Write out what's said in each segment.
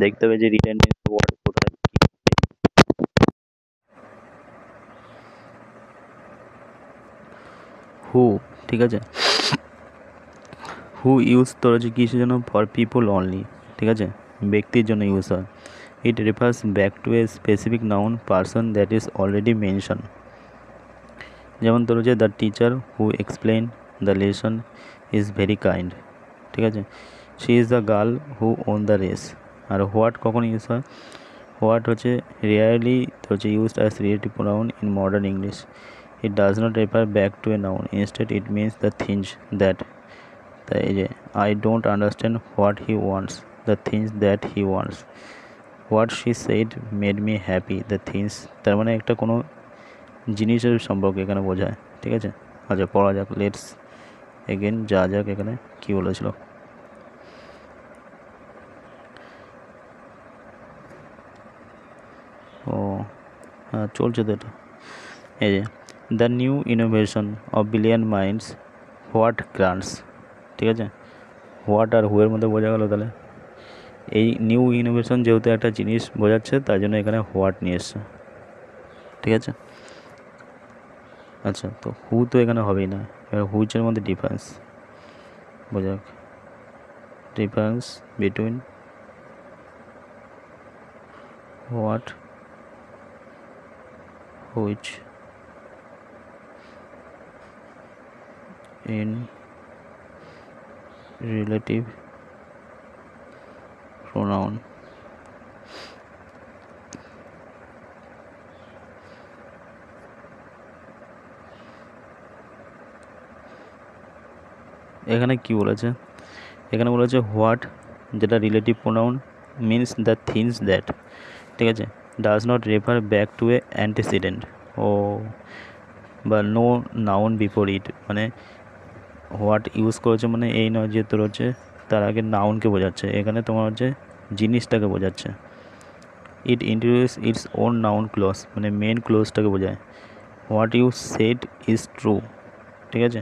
দেখতে হবে যে রিটেন ওয়ার্ড কোথায় হু, ঠিক আছে। হু ইউজ তোর হচ্ছে কিসের জন্য, ফর পিপল অনলি, ঠিক আছে, ব্যক্তির জন্য ইউজ হয়। It refers back to a specific noun person that is already mention. যেমন তোর হচ্ছে the teacher who explain the lesson is very kind, ঠিক আছে। She is the girl who won the race. আর হোয়াট কখন use হয়, what হচ্ছে rarely হচ্ছে used as relative pronoun in modern English. It does not refer back to a noun, instead it means the things that, তাই এই যে I don't understand what he wants, the things that he wants. What she said made me happy, the things, তার মানে একটা কোনো জিনিসের সম্পর্কে এখানে বোঝায়, ঠিক আছে। আচ্ছা পড়া যাক, লেটস এগেন যা যাক এখানে কী বলেছিল। ও হ্যাঁ চলছে তো এটা। এই যে the new innovation of billion minds what grants, ঠিক আছে। হোয়াট আর হুয়ের মধ্যে বোঝা গেল তাহলে। এই নিউ ইনোভেশন যেহেতু একটা জিনিস বোঝাচ্ছে তাই জন্য এখানে হোয়াট নিয়ে এসছে, ঠিক আছে। আচ্ছা তো হু তো এখানে হবেই না, এবার হুইচের মধ্যে ডিফারেন্স বোঝা যাক। Difference between what which in relative pronoun। এখানে কি বলেছে, এখানে বলেছে হোয়াট যেটা relative pronoun means the things that, ঠিক আছে, does not refer back to a antecedent ও বা নো নাউন বিফোর ইট, মানে হোয়াট ইউজ করেছে মানে এই নয় যে তোর হচ্ছে তার আগে নাউনকে বোঝাচ্ছে, এখানে তোমার হচ্ছে জিনিসটাকে বোঝাচ্ছে। It introduce its own noun clause, মানে মেন ক্লোজটাকে বোঝায়। What you said is true, ঠিক আছে,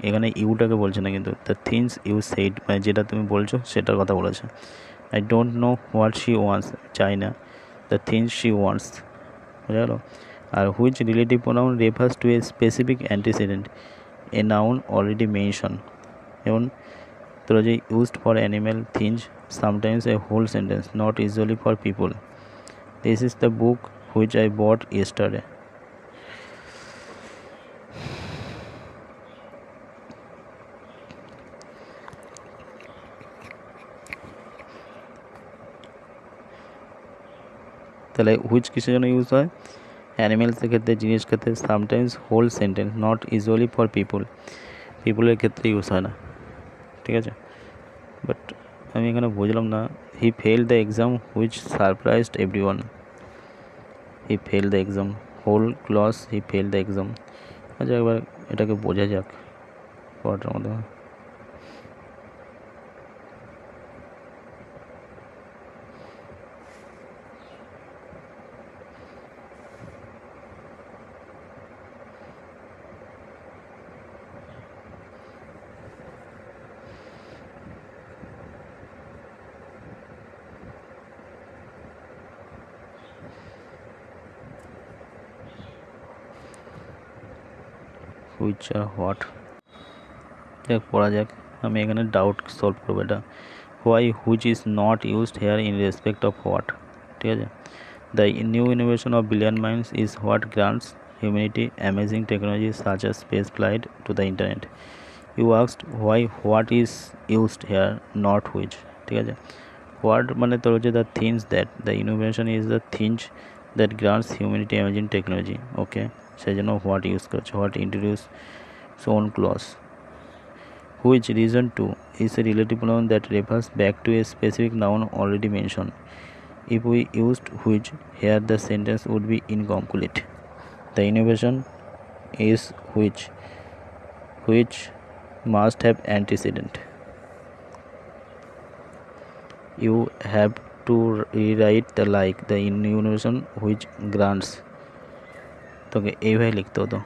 এখানে ইউটাকে বলছে না কিন্তু, দ্য থিংস ইউ সেড মানে যেটা তুমি বলছো সেটার কথা বলেছে। I don't know what she wants, চাই না, দ্য থিংস শি ওয়ান্টস, বোঝা গেল। আর which relative pronoun refers to a specific antecedent, a noun already mention. যেমন তোরা যে used for animal things sometimes a whole sentence, not usually for people. This is the book which I bought yesterday. তাহলে which কিসের জন্য use হয়, অ্যানিমেলসের ক্ষেত্রে, জিনিস ক্ষেত্রে, sometimes whole sentence, not usually for people, পিপলের ক্ষেত্রে ইউজ হয় না, ঠিক আছে। বাট আমি এখানে বুঝলাম না, he fail the exam which surprised everyone, he fail the exam, whole clause he fail the exam. আচ্ছা একবার এটাকে বোঝা যাক পড়াটার মধ্যে। হুইচ আর হোয়াট, দেখ পড়া যাক, আমি এখানে ডাউট সলভ করবো এটা। Why which is not used here in respect of what, ঠিক আছে। The new innovation of billion minds is what grants humanity amazing technology such as space flight to the internet. You asked why what is used here not which, ঠিক আছে। What মানে তোর হচ্ছে the things that, the innovation is the things that grants humanity amazing technology, okay, সেই জন্য what use করছে। What introduce one clause. Which reason to is a relative pronoun that refers back to a specific noun already mentioned. If we used which here, the sentence would be incomplete. The innovation is which must have antecedent. You have to rewrite the like the innovation which grants, তোকে এইভাবে লিখতে হতো।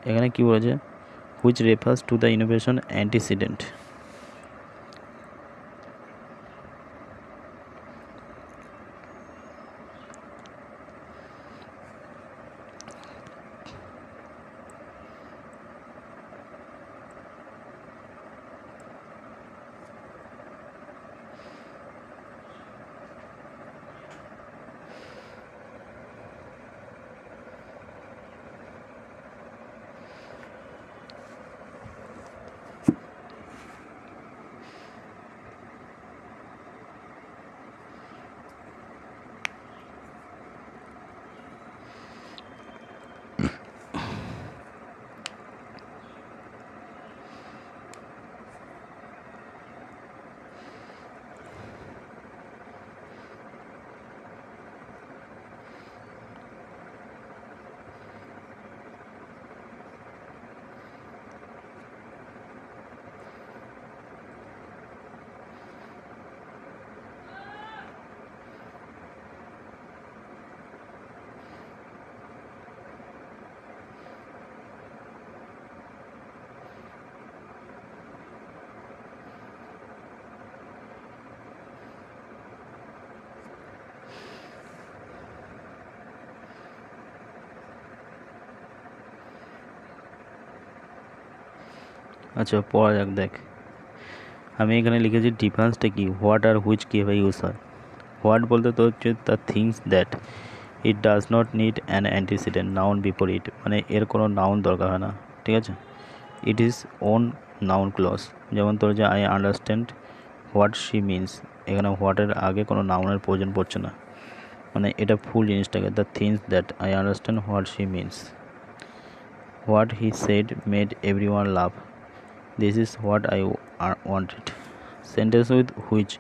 এখানে কি বলেছে, which refers to the innovation antecedent. আচ্ছা পড়া যাক, দেখ আমি এখানে লিখেছি ডিফারেন্সটা কি, হোয়াট আর হুইচ কীভাবে ইউজ হয়। হোয়াট বলতে তো হচ্ছে the things that it does not need an antecedent noun before it, মানে এর কোনো নাউন দরকার হয় না, ঠিক আছে। It is one noun clause, যেমন তোর যে I understand what she means, এখানে হোয়াটের আগে কোনো নাউনের প্রয়োজন পড়ছে না, মানে এটা ফুল জিনিসটাকে, the things that I understand what she means. What he said made every one love, this is what I wanted. Sentence with which,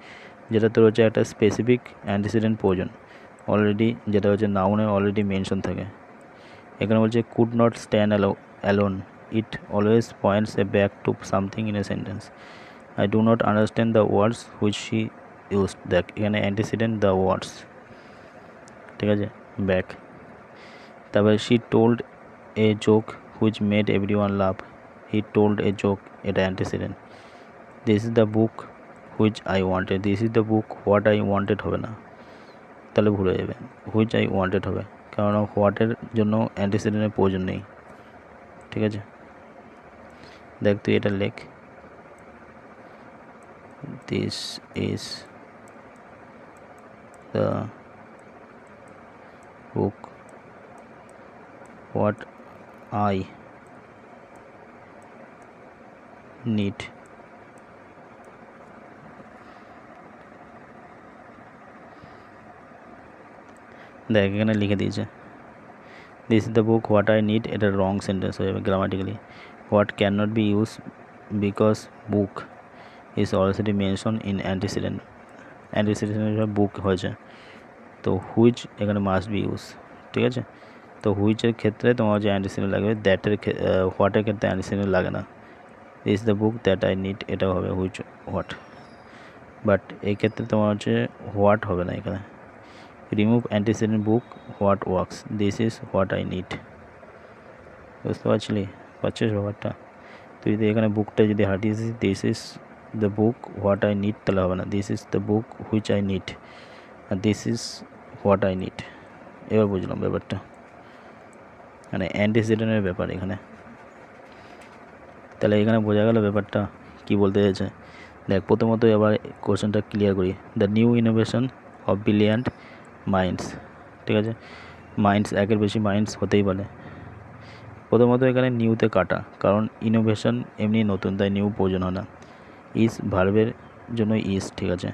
যেটা তোর হচ্ছে একটা স্পেসিফিক অ্যান্টিসিডেন্ট প্রয়োজন অলরেডি, যেটা হচ্ছে নাউনে অলরেডি মেনশন থাকে। এখানে বলছে could not stand alone, it always points a back to something in a sentence. I do not understand the words which she use, দেখ এখানে অ্যান্টিসিডেন্ট দ্য ওয়ার্ডস, ঠিক আছে, ব্যাক। তারপরে she told a joke which made every one love, he told a joke, এটা antecedent. This is the book which I wanted, this is the book what I wanted হবে না, তাহলে ভুলে যাবে, which I wanted হবে, কারণ হোয়াটের জন্য অ্যান্টিসিডেন্টের প্রয়োজন নেই, ঠিক আছে। দেখ তুই এটা লেখ, this is the book what I need, দেখ এখানে লিখে দিয়েছে this is the book what I need, এটা রং সেন্টেন্স হয়ে যাবে grammatically. What can not be use because book is already mention in antecedent, antecedent book হয়েছে, তো which এখানে মাস্ট বি ইউজ, ঠিক আছে। তো হুইচের ক্ষেত্রে তোমার যে অ্যান্টিসিডেন্ট লাগবে, দ্যাটের হোয়াটের ক্ষেত্রে অ্যান্টিসিডেন্ট লাগে না, this the book that I need, এটাও হবে হুইচ হোয়াট, বাট এই ক্ষেত্রে তোমার হচ্ছে হোয়াট হবে না এখানে। Remove antecedent book what works, this is what I need, বুঝতে পারছিস ব্যাপারটা। তুই যদি এখানে বুকটা যদি হাঁটিয়েছিস this is the book what I need, তাহলে হবে না, this is the book which I need, আর this is what I need. এবার বুঝলাম ব্যাপারটা, মানে অ্যান্টিসিডেন্টের ব্যাপার এখানে। তাহলে এখানে বোঝা গেল ব্যাপারটা কি বলতে চাইছে। দেখ প্রথমত এবার কোশ্চেনটা ক্লিয়ার করি, the new innovation of brilliant minds, ঠিক আছে, মাইন্ডস একের বেশি মাইন্ডস হতেই পারে। প্রথমত এখানে নিউতে কাটা, কারণ ইনোভেশন এমনি নতুন, তাই নিউ প্রয়োজন হয় না। ইজ ভার্বের জন্য ইজ, ঠিক আছে।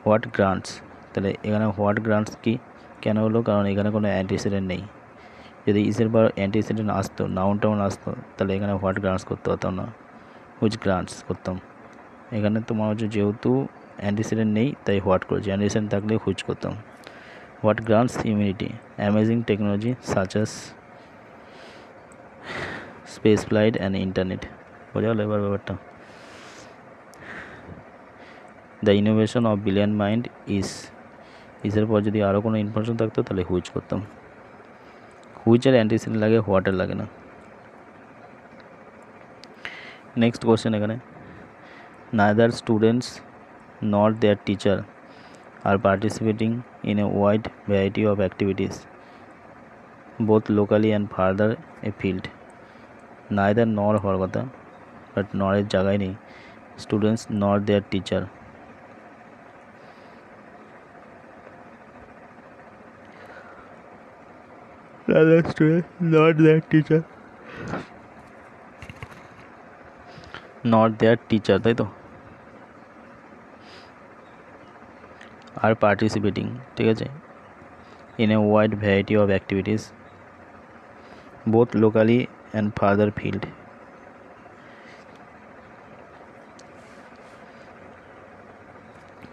হোয়াট গ্রান্টস, তাহলে এখানে হোয়াট গ্রান্টস কি কেন হলো, কারণ এখানে কোনো অ্যান্টিসিডেন্ট নেই। যদি ইজের পর অ্যান্টিসিডেন্ট আসতো, নাউন টাউন আসতো, তাহলে এখানে হোয়াট গ্রান্টস করতে হতাম না, হুইচ গ্রান্টস করতাম। এখানে তোমার হচ্ছে যেহেতু অ্যান্টিসিডেন্ট নেই তাই হোয়াট করেছি, অ্যান্টিসিডেন্ট থাকলে হুইচ করতাম। What grants immunity, amazing technology such as space flight and internet, বোঝা গেল এবার ব্যাপারটা। The innovation of brilliant mind ইজের পর যদি আরও কোনো ইনফরমেশন থাকতো তাহলে হুইচ করতাম। হুইচের অ্যান্টিসিডেন্ট লাগে, হোয়াটের লাগে না। নেক্সট কোশ্চেন এখানে, neither students nor their teacher are participating in a wide variety of activities, both locally and further afield. neither nor হওয়ার কথা, বাট নরের জায়গায় নেই, স্টুডেন্টস নর their teacher. neither student nor their teacher not their teacher, তাই তো, আর participating, ঠিক আছে, in a wide variety of activities both locally and further field.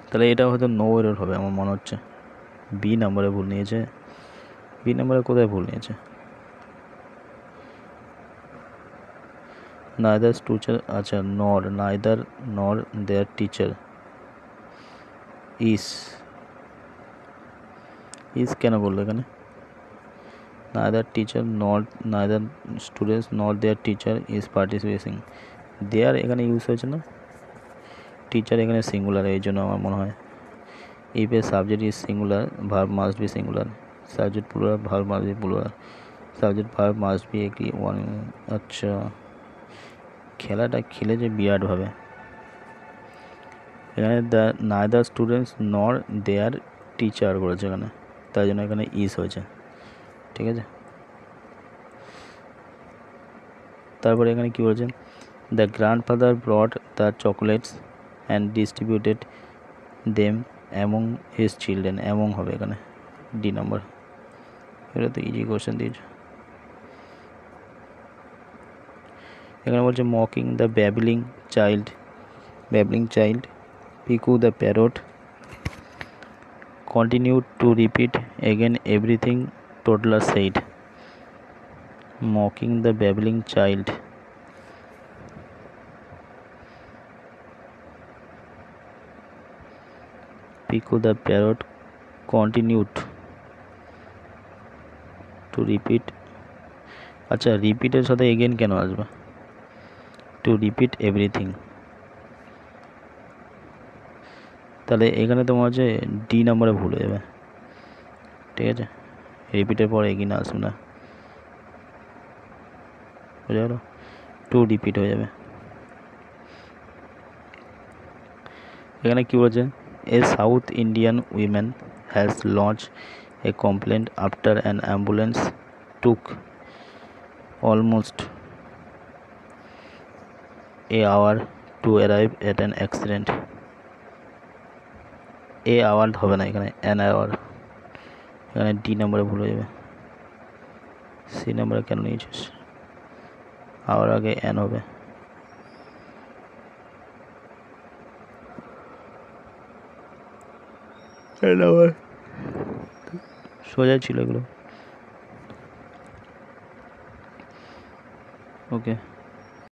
তাহলে এটা হয়তো নো এরর হবে আমার মনে হচ্ছে, বি নাম্বারে ভুল নিয়েছে। বি নাম্বারে কোথায় ভুল নিয়েছে? neither টিচার, আচ্ছা নর, neither nor their teacher is কেন বললো এখানে? neither teacher nor neither students nor their teacher is participating, their এখানে ইউজ হয়েছে না, টিচার এখানে সিঙ্গুলার, এই জন্য আমার মনে হয় if a subject is singular verb must be singular, subject plural verb must be plural, subject verb must be একই one। আচ্ছা, খেলাটা খেলেছে বিরাটভাবে এখানে, the neither students nor their teacher করেছে এখানে, তাই জন্য এখানে ইজ হয়েছে, ঠিক আছে। তারপরে এখানে কি বলছে, the grandfather ব্রট the chocolates and distributed them among his children, among হবে এখানে, ডি নাম্বার। এটা তো ইজি কোশ্চেন দিয়েছে। এখানে বলছে mocking the babbling child, Piku the parrot continued to repeat again everything toddler said, mocking the babbling child, Pico the parrot continued to repeat, আচ্ছা রিপিটের সাথে again কেন আসবে, টু রিপিট এভরিথিং, তাহলে এখানে তোমার হচ্ছে ডি নাম্বারে ভুল হয়ে যাবে, ঠিক আছে, রিপিটের পর এগিয়ে আসবে না, বুঝে গেল, টু রিপিট হয়ে যাবে। এখানে কি বলছে, a South Indian women has launch a complaint after an ambulance took almost a hour to arrive at an accident, a hour হবে না এখানে, অ্যান আওয়ার, এখানে ডি নাম্বারে ভুল হয়ে যাবে। সি নাম্বারে কেন নিয়েছিস, আওয়ার আগে অ্যান হবে। সোজা ছিল এগুলো, ওকে।